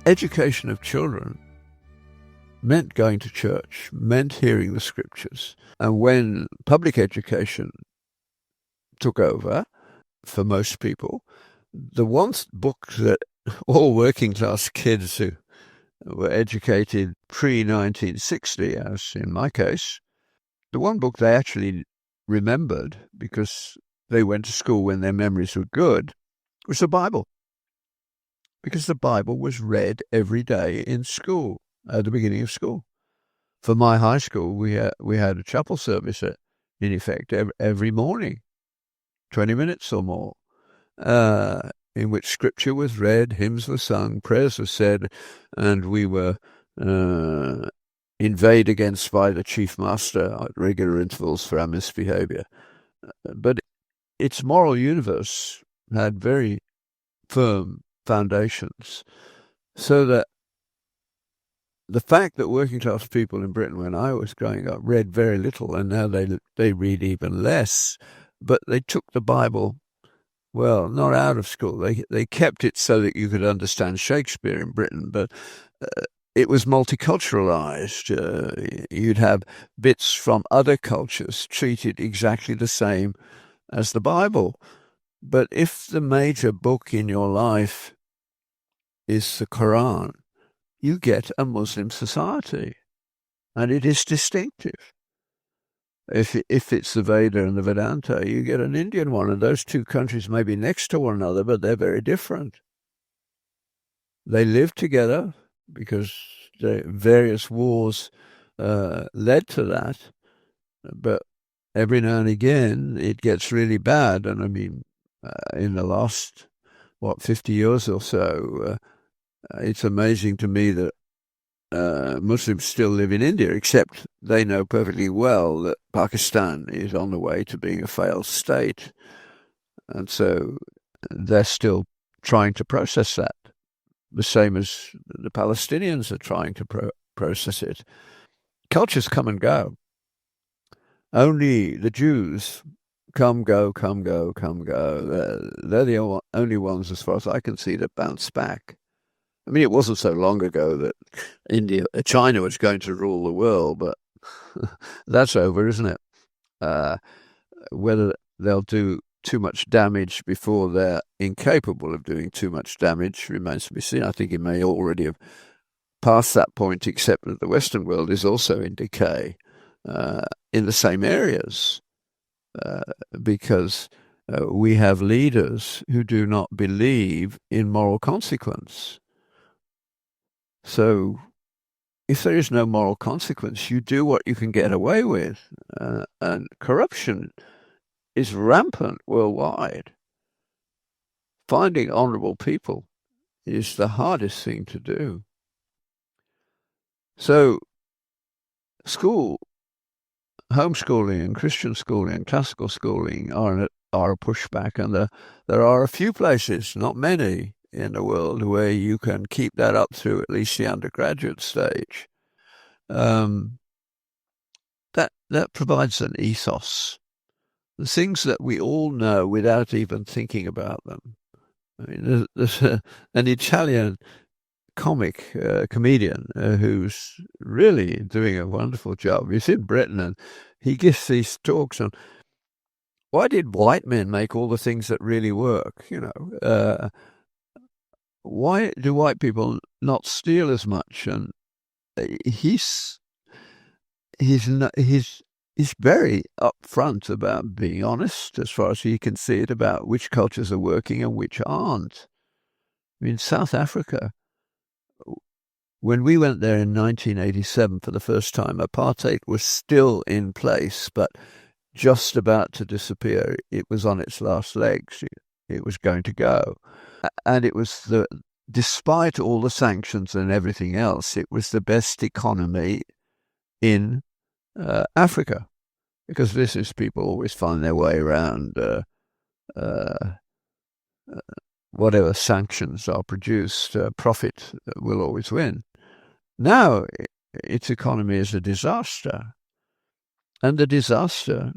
education of children meant going to church, meant hearing the scriptures. And when public education took over for most people, the one book that all working class kids who were educated pre-1960, as in my case, the one book they actually remembered, because they went to school when their memories were good, was the Bible. Because the Bible was read every day in school, at the beginning of school. For my high school, we had a chapel service, in effect, every morning, 20 minutes or more, in which scripture was read, hymns were sung, prayers were said, and we were inveighed against by the chief master at regular intervals for our misbehavior. But its moral universe had very firm foundations, so that the fact that working class people in Britain when I was growing up read very little, and now they read even less, but they took the Bible, well, not out of school. They kept it so that you could understand Shakespeare in Britain, but it was multiculturalized. You'd have bits from other cultures treated exactly the same as the Bible. But if the major book in your life is the Quran, you get a Muslim society, and it is distinctive. If it's the Veda and the Vedanta, you get an Indian one, and those two countries may be next to one another, but they're very different. They live together because the various wars led to that, but every now and again it gets really bad. And I mean, in the last, 50 years or so, it's amazing to me that Muslims still live in India, except they know perfectly well that Pakistan is on the way to being a failed state. And so they're still trying to process that, the same as the Palestinians are trying to process it. Cultures come and go. Only the Jews come, go, come, go, come, go. They're the only ones, as far as I can see, that bounce back. I mean, it wasn't so long ago that China was going to rule the world, but that's over, isn't it? Whether they'll do too much damage before they're incapable of doing too much damage remains to be seen. I think it may already have passed that point, except that the Western world is also in decay in the same areas, because we have leaders who do not believe in moral consequence. So if there is no moral consequence, you do what you can get away with. And corruption is rampant worldwide. Finding honorable people is the hardest thing to do. So school, homeschooling and Christian schooling and classical schooling are a pushback. And there are a few places, not many, in the world where you can keep that up through at least the undergraduate stage. That provides an ethos. The things that we all know without even thinking about them. I mean, there's an Italian comedian who's really doing a wonderful job. He's in Britain, and he gives these talks on why did white men make all the things that really work, why do white people not steal as much? And he's very upfront about being honest, as far as he can see it, about which cultures are working and which aren't. I mean, South Africa, when we went there in 1987 for the first time, apartheid was still in place, but just about to disappear. It was on its last legs. It was going to go. And it was despite all the sanctions and everything else, it was the best economy in Africa, because business people always find their way around whatever sanctions are produced. Profit will always win. Now its economy is a disaster, and the disaster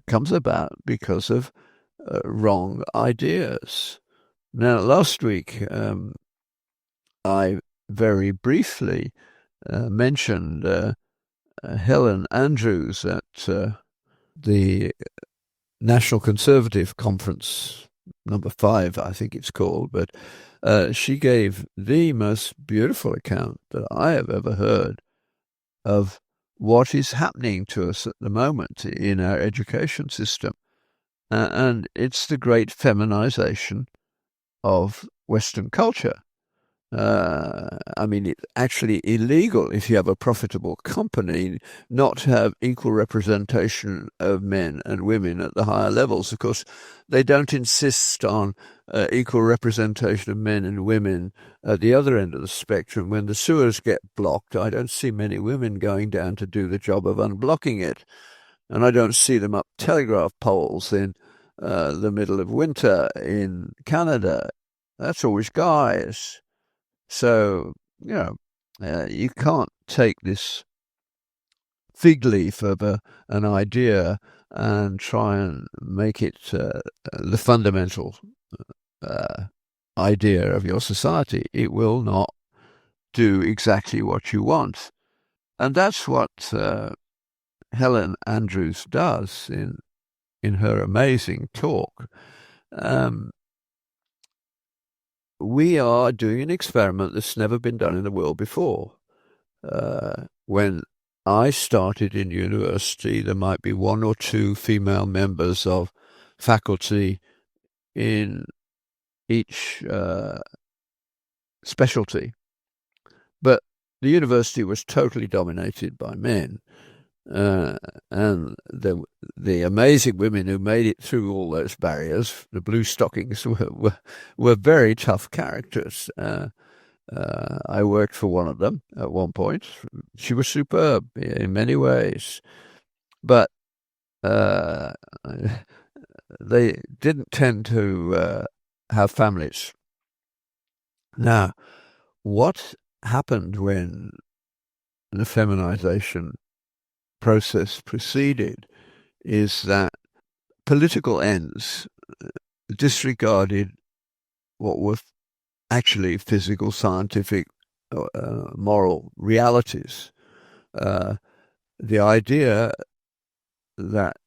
comes about because of wrong ideas. Now, last week, I very briefly mentioned Helen Andrews at the National Conservative Conference, number 5, I think it's called, but she gave the most beautiful account that I have ever heard of what is happening to us at the moment in our education system. And it's the great feminization of Western culture. I mean, it's actually illegal if you have a profitable company not to have equal representation of men and women at the higher levels. Of course, they don't insist on equal representation of men and women at the other end of the spectrum. When the sewers get blocked, I don't see many women going down to do the job of unblocking it. And I don't see them up telegraph poles in the middle of winter in Canada. That's always guys. So, you can't take this fig leaf of an idea and try and make it the fundamental idea of your society. It will not do exactly what you want. And that's what Helen Andrews does in her amazing talk. We are doing an experiment that's never been done in the world before. When I started in university, there might be 1 or 2 female members of faculty in each specialty. But the university was totally dominated by men. And the amazing women who made it through all those barriers, the blue stockings, were very tough characters. I worked for one of them at one point. She was superb in many ways, but they didn't tend to have families. Now, what happened when the feminization process proceeded is that political ends disregarded what were actually physical, scientific, moral realities. The idea that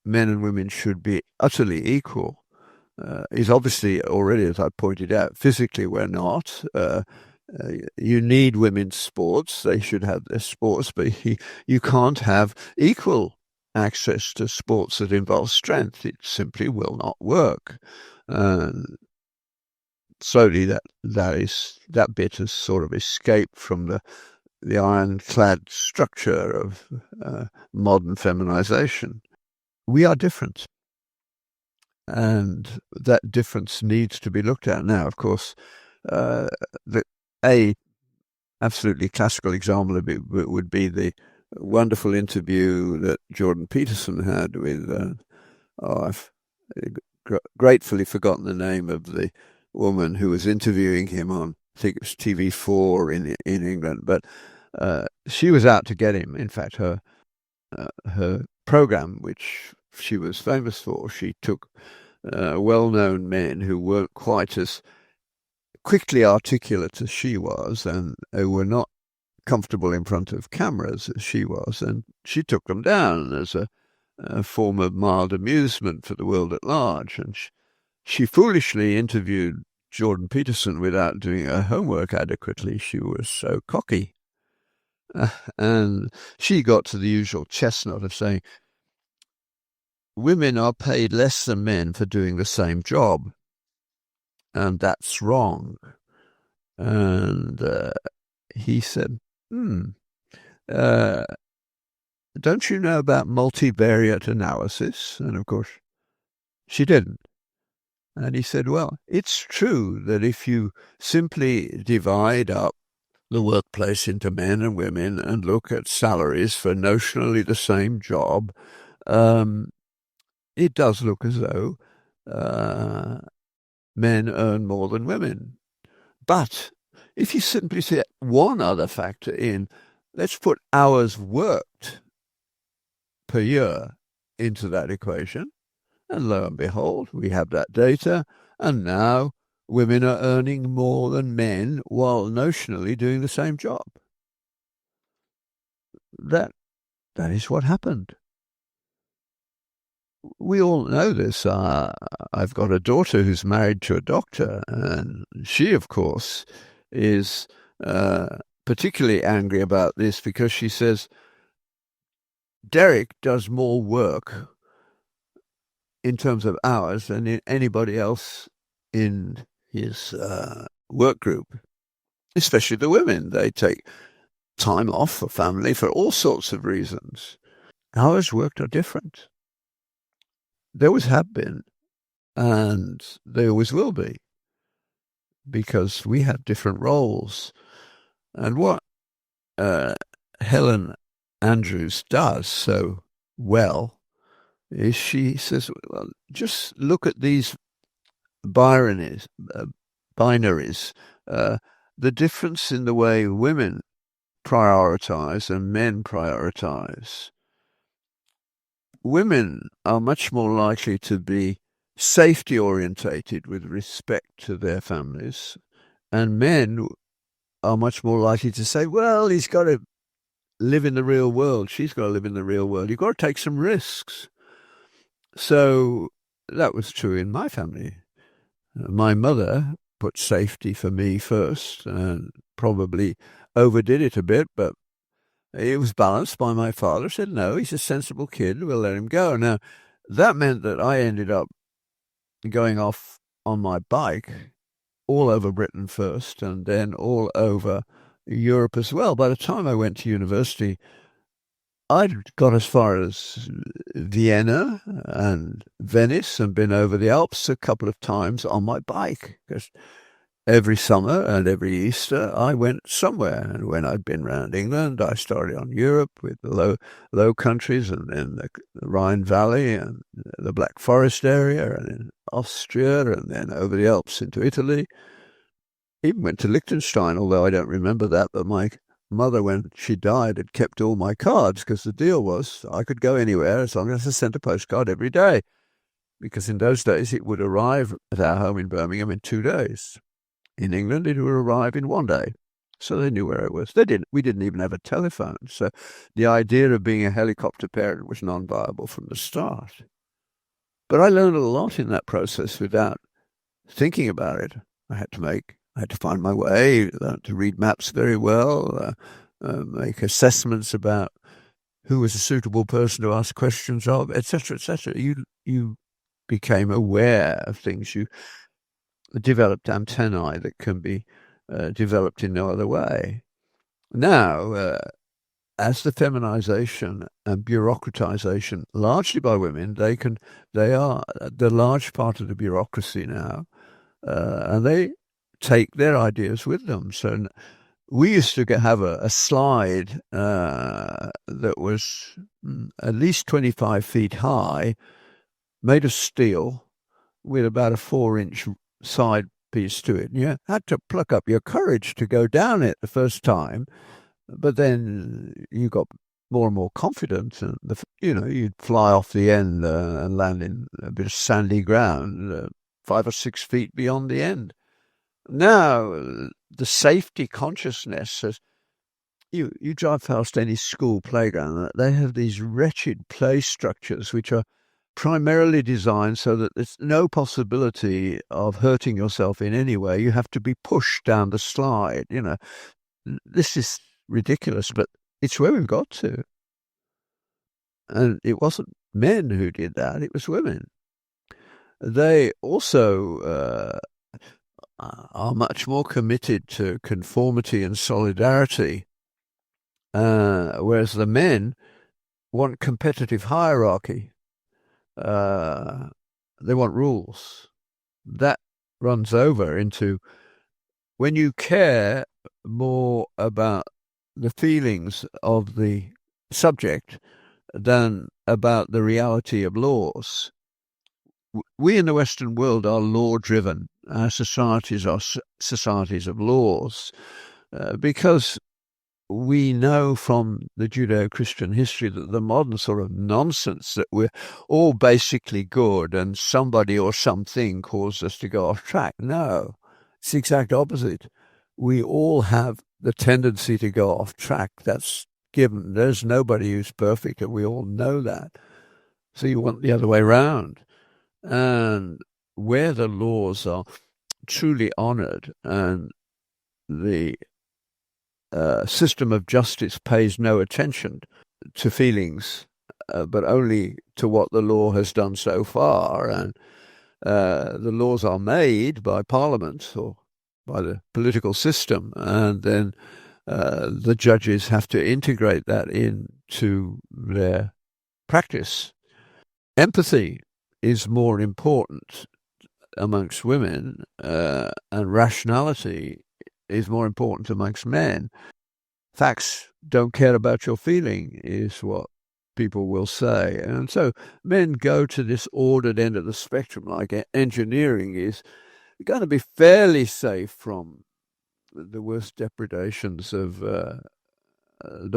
men and women should be utterly equal is obviously already, as I pointed out, physically we're not. You need women's sports. They should have their sports, but you can't have equal access to sports that involve strength. It simply will not work. Slowly, that bit has sort of escaped from the ironclad structure of modern feminization. We are different, and that difference needs to be looked at. Now, of course, a absolutely classical example of it would be the wonderful interview that Jordan Peterson had with, I've gratefully forgotten the name of the woman who was interviewing him on, I think it was TV4 in England, but she was out to get him. In fact, her program, which she was famous for, she took well-known men who weren't quite as quickly articulate as she was, and who were not comfortable in front of cameras as she was, and she took them down as a form of mild amusement for the world at large. And she foolishly interviewed Jordan Peterson without doing her homework adequately. She was so cocky. And she got to the usual chestnut of saying, women are paid less than men for doing the same job, and that's wrong. And he said, don't you know about multivariate analysis? And of course, she didn't. And he said, well, it's true that if you simply divide up the workplace into men and women and look at salaries for notionally the same job, it does look as though men earn more than women. But if you simply set one other factor in, let's put hours worked per year into that equation, and lo and behold, we have that data, and now women are earning more than men while notionally doing the same job. That is what happened. We all know this. I've got a daughter who's married to a doctor, and she, of course, is particularly angry about this because she says Derek does more work in terms of hours than anybody else in his work group, especially the women. They take time off for family for all sorts of reasons. Hours worked are different. There always have been, and they always will be, because we have different roles. And what Helen Andrews does so well is she says, well, just look at these binaries, the difference in the way women prioritize and men prioritize. Women are much more likely to be safety orientated with respect to their families, and men are much more likely to say, well, he's got to live in the real world, she's got to live in the real world, you've got to take some risks. So that was true in my family. My mother put safety for me first and probably overdid it a bit, but it was balanced by my father. Said, no, he's a sensible kid, we'll let him go. Now, that meant that I ended up going off on my bike all over Britain first and then all over Europe as well. By the time I went to university, I'd got as far as Vienna and Venice and been over the Alps a couple of times on my bike, because every summer and every Easter I went somewhere. And when I'd been around England, I started on Europe with the low countries and then the Rhine Valley and the Black Forest area and in Austria and then over the Alps into Italy. Even went to Liechtenstein, although I don't remember that, but my mother, when she died, had kept all my cards because the deal was I could go anywhere as long as I sent a postcard every day, because in those days it would arrive at our home in Birmingham in 2 days. In England, it would arrive in 1 day. So they knew where it was. We didn't even have a telephone. So the idea of being a helicopter parent was non-viable from the start. But I learned a lot in that process without thinking about it. I had to find my way, learn to read maps very well, make assessments about who was a suitable person to ask questions of, etc., etc. You became aware of things. You developed antennae that can be developed in no other way. Now, as the feminization and bureaucratization, largely by women, they are the large part of the bureaucracy now, and they take their ideas with them. So we used to have a slide that was at least 25 feet high, made of steel, with about a 4-inch side piece to it. And you had to pluck up your courage to go down it the first time, but then you got more and more confident, and you'd fly off the end and land in a bit of sandy ground 5 or 6 feet beyond the end. Now the safety consciousness says, you drive past any school playground, they have these wretched play structures which are primarily designed so that there's no possibility of hurting yourself in any way. You have to be pushed down the slide. This is ridiculous, but it's where we've got to. And it wasn't men who did that, it was women. They also are much more committed to conformity and solidarity, whereas the men want competitive hierarchy. They want rules. That runs over into when you care more about the feelings of the subject than about the reality of laws. We in the Western world are law-driven. Our societies are societies of laws, because we know from the Judeo-Christian history that the modern sort of nonsense that we're all basically good and somebody or something caused us to go off track. No. It's the exact opposite. We all have the tendency to go off track. That's given. There's nobody who's perfect, and we all know that. So you want the other way around. And where the laws are truly honored and the system of justice pays no attention to feelings, but only to what the law has done so far, and the laws are made by Parliament or by the political system, and then the judges have to integrate that into their practice. Empathy is more important amongst women, and rationality is more important amongst men. Facts don't care about your feeling is what people will say. And so men go to this ordered end of the spectrum, like engineering is going to be fairly safe from the worst depredations of the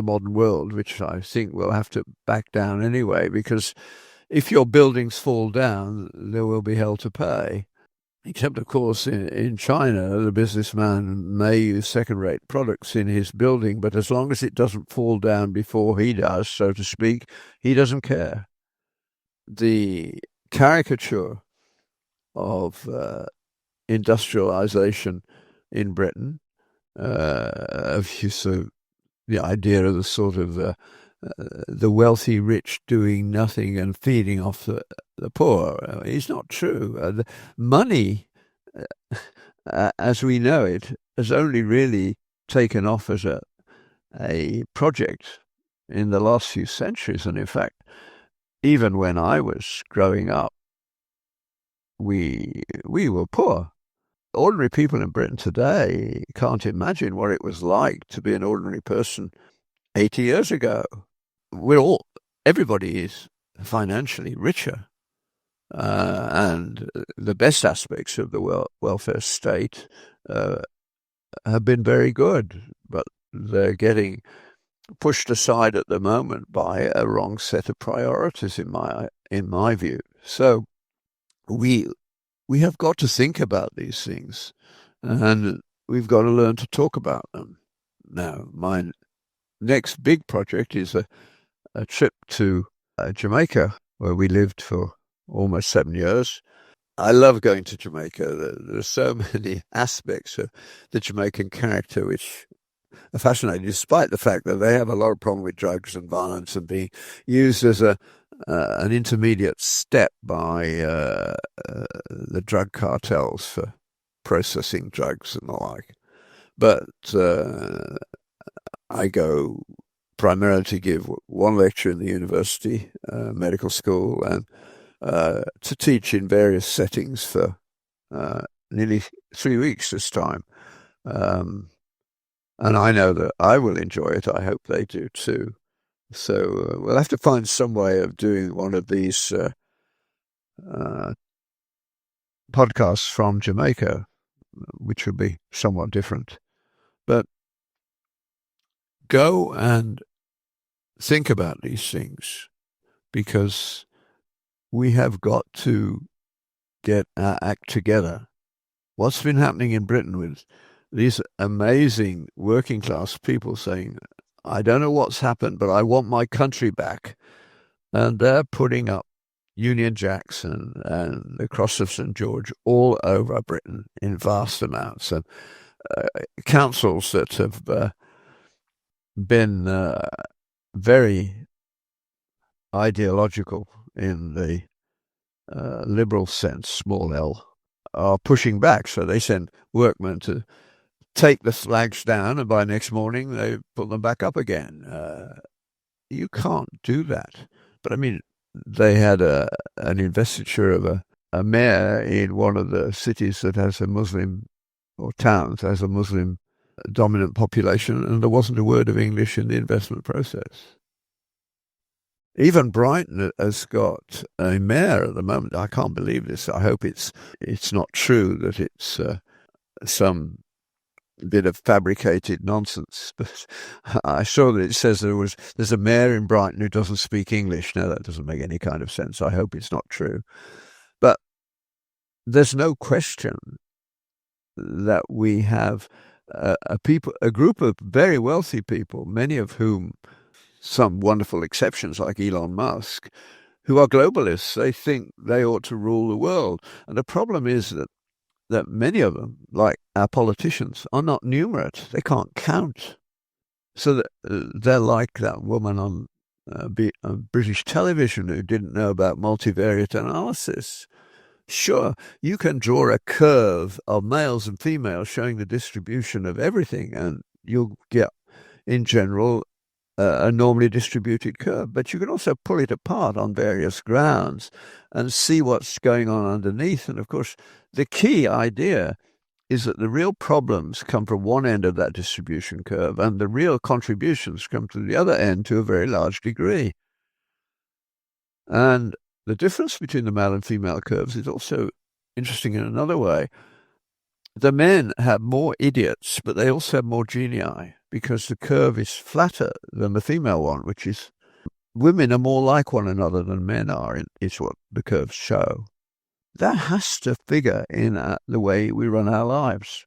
modern world, which I think will have to back down anyway, because if your buildings fall down, there will be hell to pay. Except, of course, in China, the businessman may use second-rate products in his building, but as long as it doesn't fall down before he does, so to speak, he doesn't care. The caricature of industrialization in Britain, the idea of the sort of the wealthy rich doing nothing and feeding off the poor, is not true. The money, as we know it, has only really taken off as a project in the last few centuries. And in fact, even when I was growing up, we were poor. Ordinary people in Britain today can't imagine what it was like to be an ordinary person 80 years ago. Everybody is financially richer, and the best aspects of the welfare state have been very good, but they're getting pushed aside at the moment by a wrong set of priorities, in my view. So we have got to think about these things, and we've got to learn to talk about them. Now, my next big project is a trip to Jamaica, where we lived for almost 7 years. I love going to Jamaica. There are so many aspects of the Jamaican character which are fascinating, despite the fact that they have a lot of problem with drugs and violence and being used as an intermediate step by the drug cartels for processing drugs and the like. But I go primarily to give one lecture in the university, medical school, and to teach in various settings for nearly 3 weeks this time. And I know that I will enjoy it. I hope they do too. So we'll have to find some way of doing one of these podcasts from Jamaica, which will be somewhat different. But go and think about these things, because we have got to get our act together. What's been happening in Britain with these amazing working class people saying, I don't know what's happened, but I want my country back. And they're putting up Union Jacks and the Cross of St. George all over Britain in vast amounts. And councils that have been very ideological in the liberal sense, small l, are pushing back. So they send workmen to take the flags down, and by next morning they put them back up again. You can't do that. But I mean, they had an investiture of a mayor in one of the cities that has a Muslim, or towns has a Muslim dominant population, and there wasn't a word of English in the investment process. Even Brighton has got a mayor at the moment. I can't believe this. I hope it's not true, that it's some bit of fabricated nonsense. But I saw that it says there's a mayor in Brighton who doesn't speak English. Now, that doesn't make any kind of sense. I hope it's not true. But there's no question that we have a group of very wealthy people, many of whom, some wonderful exceptions like Elon Musk, who are globalists. They think they ought to rule the world. And the problem is that many of them, like our politicians, are not numerate. They can't count. So that, they're like that woman on British television who didn't know about multivariate analysis. Sure, you can draw a curve of males and females showing the distribution of everything, and you'll get, in general, a normally distributed curve. But you can also pull it apart on various grounds and see what's going on underneath. And of course, the key idea is that the real problems come from one end of that distribution curve, and the real contributions come to the other end to a very large degree. And the difference between the male and female curves is also interesting in another way. The men have more idiots, but they also have more genii, because the curve is flatter than the female one, which is, women are more like one another than men are, is what the curves show. That has to figure in the way we run our lives.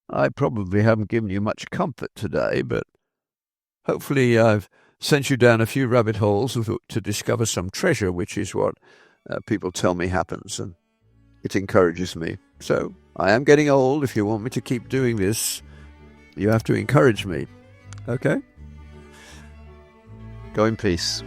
I probably haven't given you much comfort today, but hopefully I've sent you down a few rabbit holes to discover some treasure, which is what people tell me happens, and it encourages me. So I am getting old. If you want me to keep doing this, you have to encourage me. Okay? Go in peace.